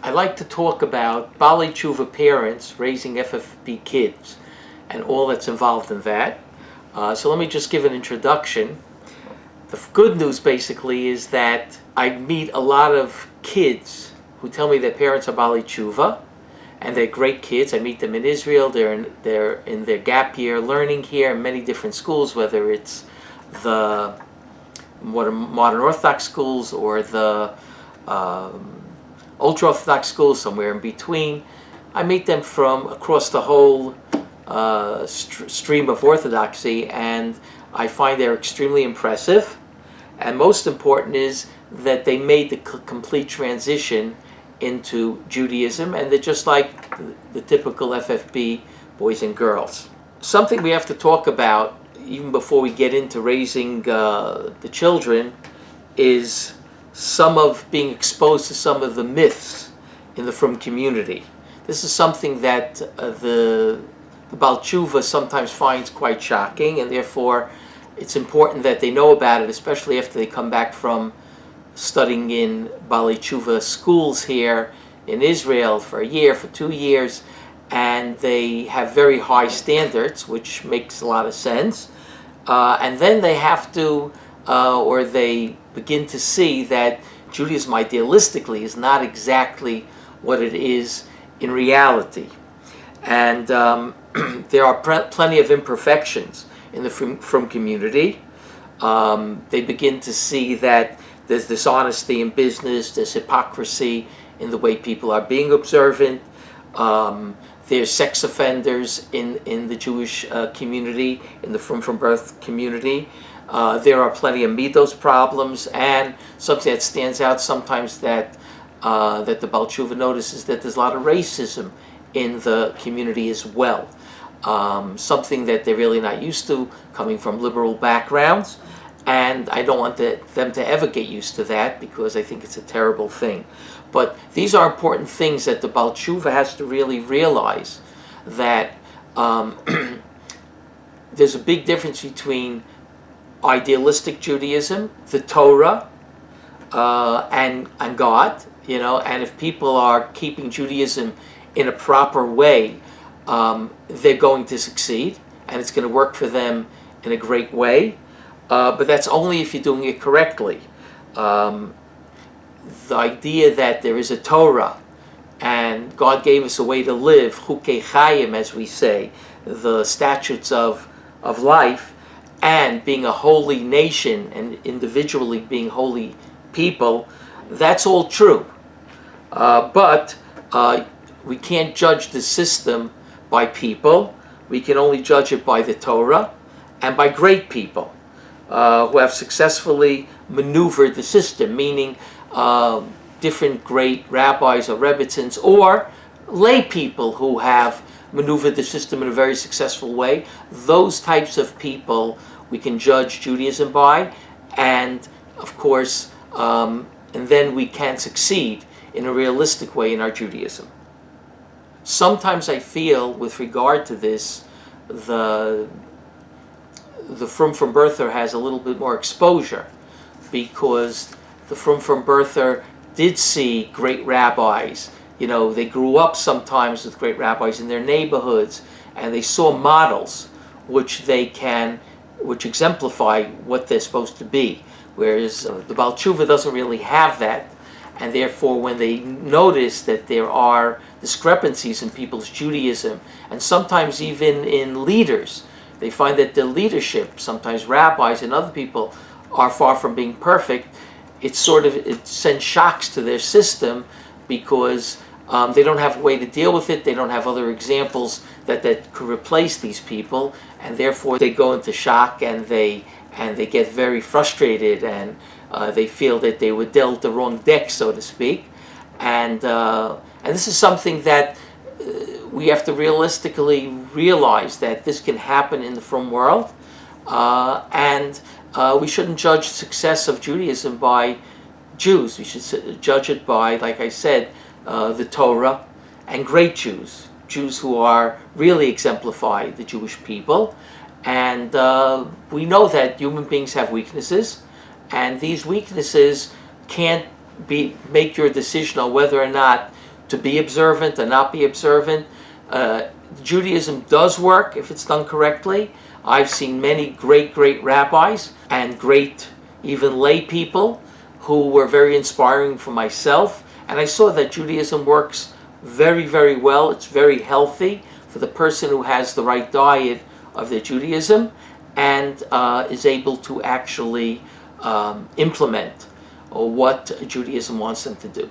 I like to talk about baal teshuvah parents raising FFB kids and all that's involved in that. So let me just give an introduction. The good news basically is that I meet a lot of kids who tell me their parents are baal teshuvah, and they're great kids. I meet them in Israel. They're in their gap year learning here in many different schools, whether it's the modern Orthodox schools or the ultra-Orthodox schools, somewhere in between. I meet them from across the whole stream of Orthodoxy, and I find they're extremely impressive. And most important is that they made the complete transition into Judaism, and they're just like the typical FFB boys and girls. Something we have to talk about, even before we get into raising the children, is some of being exposed to some of the myths in the frum community. This is something that the baal teshuvah sometimes finds quite shocking, and therefore it's important that they know about it, especially after they come back from studying in baal teshuvah schools here in Israel for a year, for 2 years, and they have very high standards, which makes a lot of sense. And then they have to, or they begin to see that Judaism idealistically is not exactly what it is in reality. And there are plenty of imperfections in the frum community. They begin to see that there's dishonesty in business, there's hypocrisy in the way people are being observant. There's sex offenders in the Jewish community, in the from birth community. There are plenty of midos problems, and something that stands out sometimes that the baal teshuvah notices that there's a lot of racism in the community as well. Something that they're really not used to, coming from liberal backgrounds. And I don't want them to ever get used to that, because I think it's a terrible thing. But these are important things that the baal teshuvah has to really realize, that there's a big difference between idealistic Judaism, the Torah, and God, and if people are keeping Judaism in a proper way, they're going to succeed, and it's going to work for them in a great way. But that's only if you're doing it correctly. The idea that there is a Torah and God gave us a way to live, chukei chayim, as we say, the statutes of life, and being a holy nation and individually being holy people, that's all true. But we can't judge the system by people. We can only judge it by the Torah and by great people who have successfully maneuvered the system, meaning different great rabbis or rebbeitzins, or lay people who have maneuvered the system in a very successful way. Those types of people we can judge Judaism by, and of course, and then we can succeed in a realistic way in our Judaism. Sometimes I feel, with regard to this, the frum birther has a little bit more exposure, because the frum birther did see great rabbis. They grew up sometimes with great rabbis in their neighborhoods, and they saw models which exemplify what they're supposed to be. Whereas the baal teshuvah doesn't really have that, and therefore when they notice that there are discrepancies in people's Judaism, and sometimes even in leaders, they find that the leadership, sometimes rabbis and other people, are far from being perfect. It sends shocks to their system, because they don't have a way to deal with it. They don't have other examples that could replace these people, and therefore they go into shock, and they get very frustrated, and they feel that they were dealt the wrong deck, so to speak. And this is something that we have to realistically realize, that this can happen in the frum world, and we shouldn't judge success of Judaism by Jews. We should judge it by, like I said, the Torah and great Jews who are really exemplify the Jewish people. And we know that human beings have weaknesses, and these weaknesses can't make your decision on whether or not to be observant and not be observant. Judaism does work if it's done correctly. I've seen many great rabbis and great even lay people who were very inspiring for myself, and I saw that Judaism works very well. It's very healthy for the person who has the right diet of their Judaism and is able to actually implement what Judaism wants them to do.